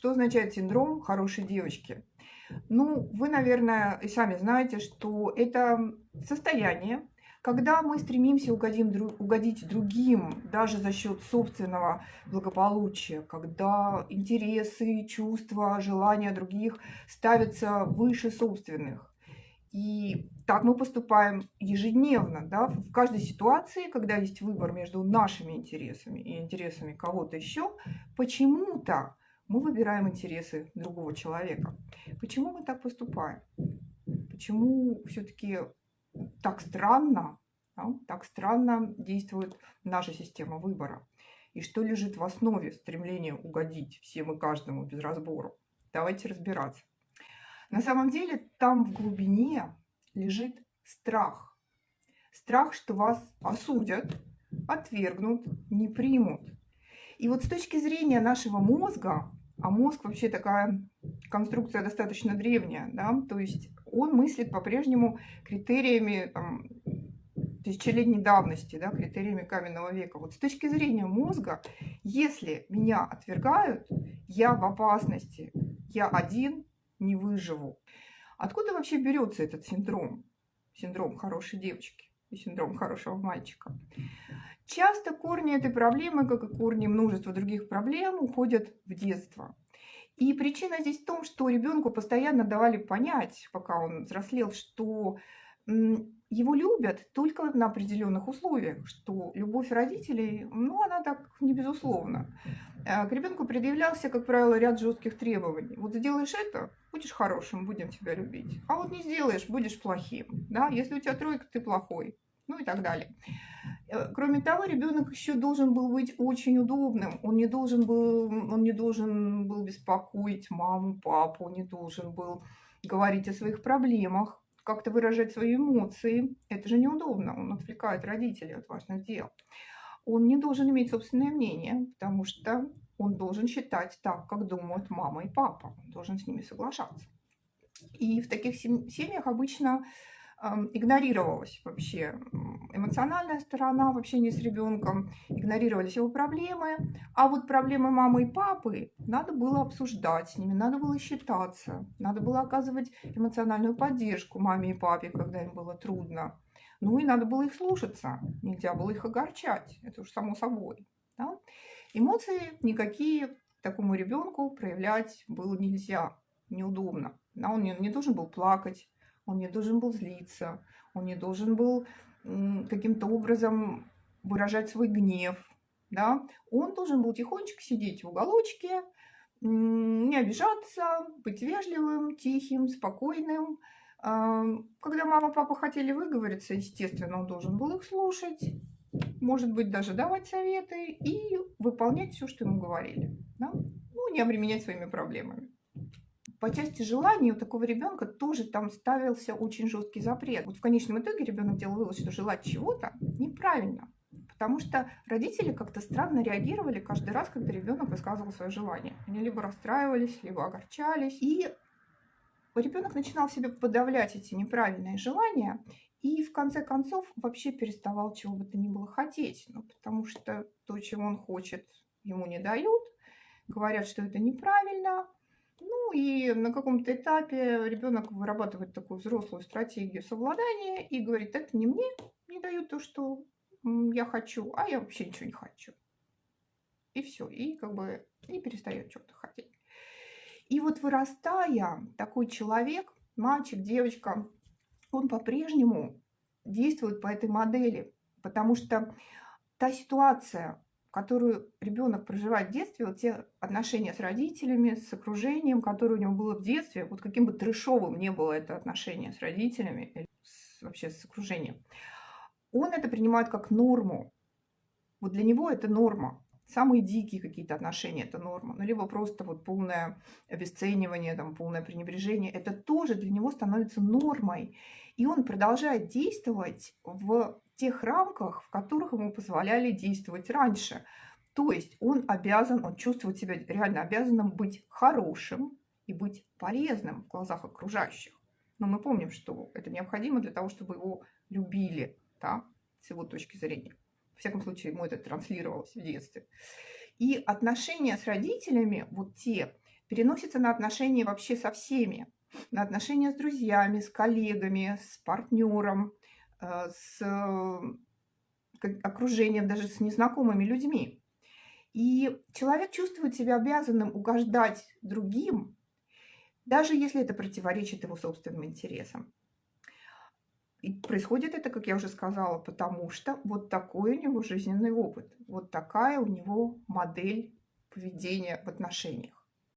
Что означает синдром хорошей девочки? Ну, вы, наверное, и сами знаете, что это состояние, когда мы стремимся угодить другим, даже за счет собственного благополучия, когда интересы, чувства, желания других ставятся выше собственных. И так мы поступаем ежедневно, да, в каждой ситуации, когда есть выбор между нашими интересами и интересами кого-то еще, почему-то мы выбираем интересы другого человека. Почему мы так поступаем? Почему все-таки так странно, да, так странно действует наша система выбора? И что лежит в основе стремления угодить всем и каждому без разбору? Давайте разбираться. На самом деле там в глубине лежит страх. Страх, что вас осудят, отвергнут, не примут. И вот с точки зрения нашего мозга, а мозг вообще такая конструкция достаточно древняя, да, то есть он мыслит по-прежнему критериями там, тысячелетней давности, да, критериями каменного века. Вот с точки зрения мозга, если меня отвергают, я в опасности, я один не выживу. Откуда вообще берется этот синдром? Синдром хорошей девочки и синдром хорошего мальчика. Часто корни этой проблемы, как и корни множества других проблем, уходят в детство. И причина здесь в том, что ребенку постоянно давали понять, пока он взрослел, что его любят только на определенных условиях, что любовь родителей, ну, она так не безусловна. К ребенку предъявлялся, как правило, ряд жестких требований. Вот сделаешь это, будешь хорошим, будем тебя любить. А вот не сделаешь, будешь плохим. Да? Если у тебя тройка, ты плохой. Ну и так далее. Кроме того, ребенок еще должен был быть очень удобным. Он не должен был беспокоить маму, папу, он не должен был говорить о своих проблемах, как-то выражать свои эмоции. Это же неудобно, он отвлекает родителей от важных дел. Он не должен иметь собственное мнение, потому что он должен считать так, как думают мама и папа. Он должен с ними соглашаться. И в таких семьях обычно игнорировалась вообще эмоциональная сторона в общении с ребенком, игнорировались его проблемы, а вот проблемы мамы и папы надо было обсуждать, с ними надо было считаться, надо было оказывать эмоциональную поддержку маме и папе, когда им было трудно. Ну и надо было их слушаться, нельзя было их огорчать, это уж само собой. Да? Эмоции никакие такому ребенку проявлять было нельзя, неудобно. Да? Он не должен был плакать, он не должен был злиться, он не должен был каким-то образом выражать свой гнев. Да? Он должен был тихонечко сидеть в уголочке, не обижаться, быть вежливым, тихим, спокойным. Когда мама, папа хотели выговориться, естественно, он должен был их слушать, может быть, даже давать советы и выполнять все, что ему говорили. Да? Ну, не обременять своими проблемами. По части желаний у такого ребенка тоже там ставился очень жесткий запрет. Вот в конечном итоге ребенок делал вывод, что желать чего-то неправильно. Потому что родители как-то странно реагировали каждый раз, когда ребенок высказывал свое желание. Они либо расстраивались, либо огорчались. И ребенок начинал в себе подавлять эти неправильные желания и в конце концов вообще переставал чего бы то ни было хотеть. Ну, потому что то, чего он хочет, ему не дают, говорят, что это неправильно. Ну и на каком-то этапе ребенок вырабатывает такую взрослую стратегию совладания и говорит, это не мне, не дают то, что я хочу, а я вообще ничего не хочу. И все, и как бы не перестает что-то хотеть. И вот вырастая, такой человек, мальчик, девочка, он по-прежнему действует по этой модели, потому что та ситуация, которую ребенок проживает в детстве, вот те отношения с родителями, с окружением, которое у него было в детстве, вот каким бы трэшовым ни было это отношение с родителями, или вообще с окружением, он это принимает как норму. Вот для него это норма. Самые дикие какие-то отношения – это норма. Ну, либо просто вот полное обесценивание, там, полное пренебрежение. Это тоже для него становится нормой. И он продолжает действовать в тех рамках, в которых ему позволяли действовать раньше. То есть он обязан, он чувствует себя реально обязанным быть хорошим и быть полезным в глазах окружающих. Но мы помним, что это необходимо для того, чтобы его любили, да, с его точки зрения. Во всяком случае, ему это транслировалось в детстве. И отношения с родителями, вот те, переносится на отношения вообще со всеми, на отношения с друзьями, с коллегами, с партнером, с окружением, даже с незнакомыми людьми. И человек чувствует себя обязанным угождать другим, даже если это противоречит его собственным интересам. И происходит это, как я уже сказала, потому что вот такой у него жизненный опыт, вот такая у него модель поведения в отношениях.